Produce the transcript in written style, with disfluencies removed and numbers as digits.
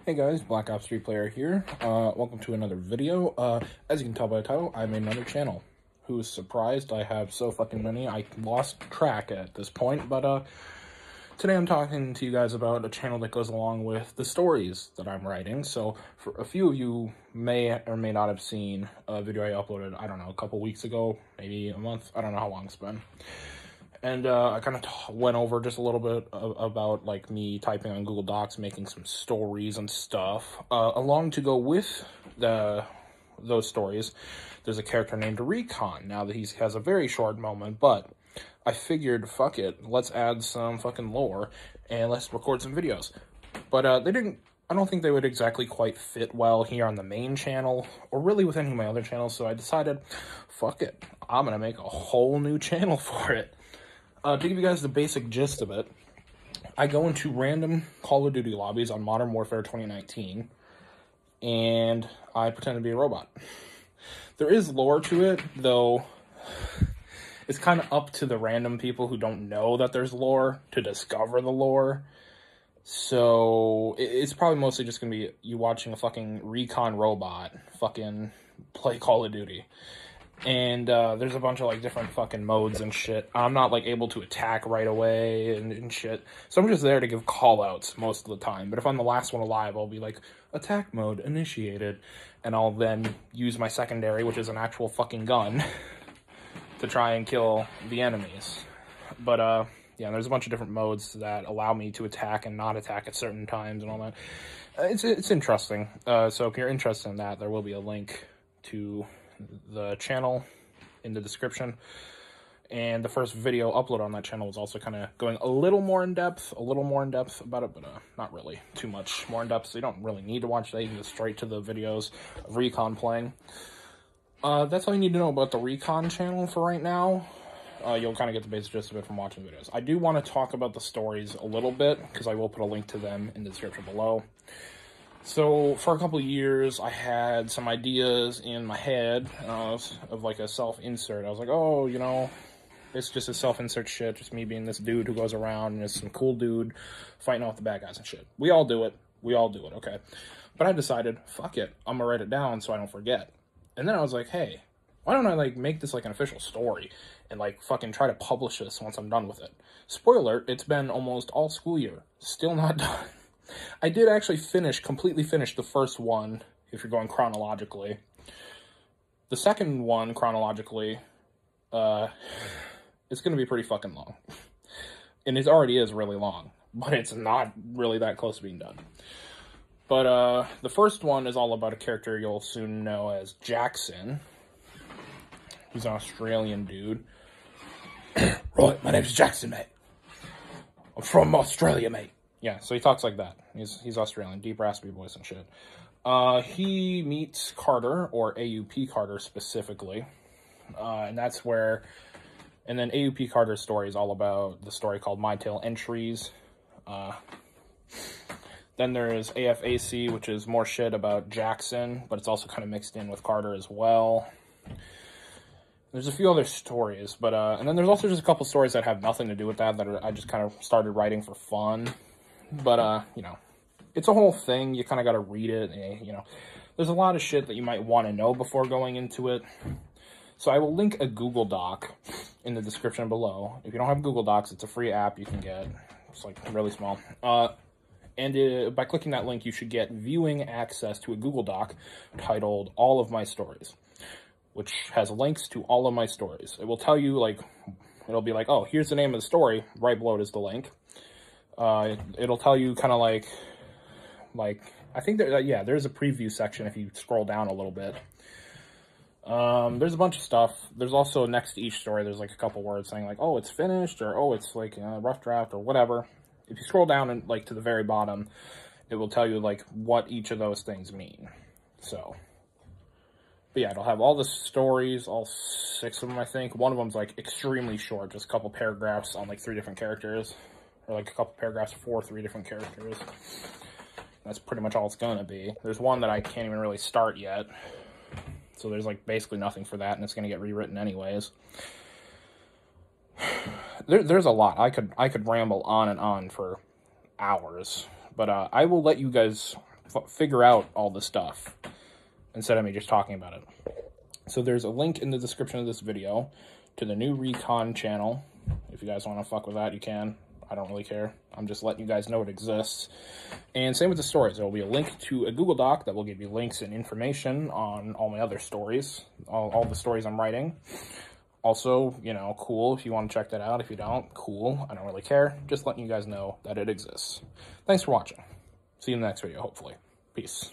Hey guys, Black Ops 3 player here. Welcome to another video. As you can tell by the title, I made another channel. Who's surprised? I have so fucking many, I lost track at this point, but today I'm talking to you guys about a channel that goes along with the stories that I'm writing. So, for a few of you may or may not have seen a video I uploaded, I don't know, a couple weeks ago, maybe a month, I don't know how long it's been. And I kind of went over just a little bit about, like, me typing on Google Docs, making some stories and stuff. Along to go with those stories, there's a character named Recon. Now that he has a very short moment, but I figured, fuck it, let's add some fucking lore, and let's record some videos. But I don't think they would exactly quite fit well here on the main channel, or really with any of my other channels, so I decided, fuck it, I'm gonna make a whole new channel for it. To give you guys the basic gist of it, I go into random Call of Duty lobbies on Modern Warfare 2019, and I pretend to be a robot. There is lore to it, though it's kind of up to the random people who don't know that there's lore to discover the lore. So it's probably mostly just going to be you watching a fucking Recon robot fucking play Call of Duty. And there's a bunch of, like, different fucking modes and shit. I'm not, like, able to attack right away and shit. So I'm just there to give call-outs most of the time. But if I'm the last one alive, I'll be like, attack mode initiated. And I'll then use my secondary, which is an actual fucking gun, to try and kill the enemies. But, yeah, there's a bunch of different modes that allow me to attack and not attack at certain times and all that. It's interesting. So if you're interested in that, there will be a link to the channel in the description, and the first video upload on that channel was also kind of going a little more in depth about it, but not really too much more in depth, so you don't really need to watch that. You can go straight to the videos of Recon playing. That's all you need to know about the Recon channel for right now. You'll kind of get the basic gist of it from watching videos. I do want to talk about the stories a little bit, because I will put a link to them in the description below. So, for a couple of years, I had some ideas in my head of, like, a self-insert. I was like, oh, you know, it's just a self-insert shit, just me being this dude who goes around and is some cool dude fighting off the bad guys and shit. We all do it, okay? But I decided, fuck it, I'm gonna write it down so I don't forget. And then I was like, hey, why don't I, like, make this, like, an official story and, like, fucking try to publish this once I'm done with it? Spoiler, it's been almost all school year. Still not done. I did actually completely finish the first one, if you're going chronologically. The second one, chronologically, it's going to be pretty fucking long. And it already is really long, but it's not really that close to being done. But the first one is all about a character you'll soon know as Jackson. He's an Australian dude. Right, my name's Jackson, mate. I'm from Australia, mate. Yeah, so he talks like that. He's Australian, deep raspy voice and shit. He meets Carter, or AUP Carter specifically, and that's where, and then AUP Carter's story is all about the story called My Tale Entries. Then there's AFAC, which is more shit about Jackson, but it's also kind of mixed in with Carter as well. There's a few other stories, but, and then there's also just a couple stories that have nothing to do with that I just kind of started writing for fun. But, you know, it's a whole thing. You kind of got to read it. You know, there's a lot of shit that you might want to know before going into it. So I will link a Google Doc in the description below. If you don't have Google Docs, it's a free app you can get. It's, like, really small. And by clicking that link, you should get viewing access to a Google Doc titled All of My Stories, which has links to all of my stories. It will tell you, like, it'll be like, oh, here's the name of the story. Right below it is the link. It'll tell you kind of like, I think that, yeah, there's a preview section if you scroll down a little bit. There's a bunch of stuff. There's also next to each story, there's like a couple words saying like, oh, it's finished, or oh, it's like a rough draft, or whatever. If you scroll down and like to the very bottom, it will tell you like what each of those things mean. So, but yeah, it'll have all the stories, all 6 of them, I think. One of them's like extremely short, just a couple paragraphs on like 3 different characters. Or like a couple paragraphs for 3 different characters. That's pretty much all it's gonna be. There's one that I can't even really start yet. So there's like basically nothing for that, and it's gonna get rewritten anyways. There's a lot. I could ramble on and on for hours. But I will let you guys figure out all the stuff instead of me just talking about it. So there's a link in the description of this video to the new Recon channel. If you guys want to fuck with that, you can. I don't really care. I'm just letting you guys know it exists. And same with the stories. There will be a link to a Google Doc that will give you links and information on all my other stories, all the stories I'm writing. Also, you know, cool if you want to check that out. If you don't, cool. I don't really care. Just letting you guys know that it exists. Thanks for watching. See you in the next video, hopefully. Peace.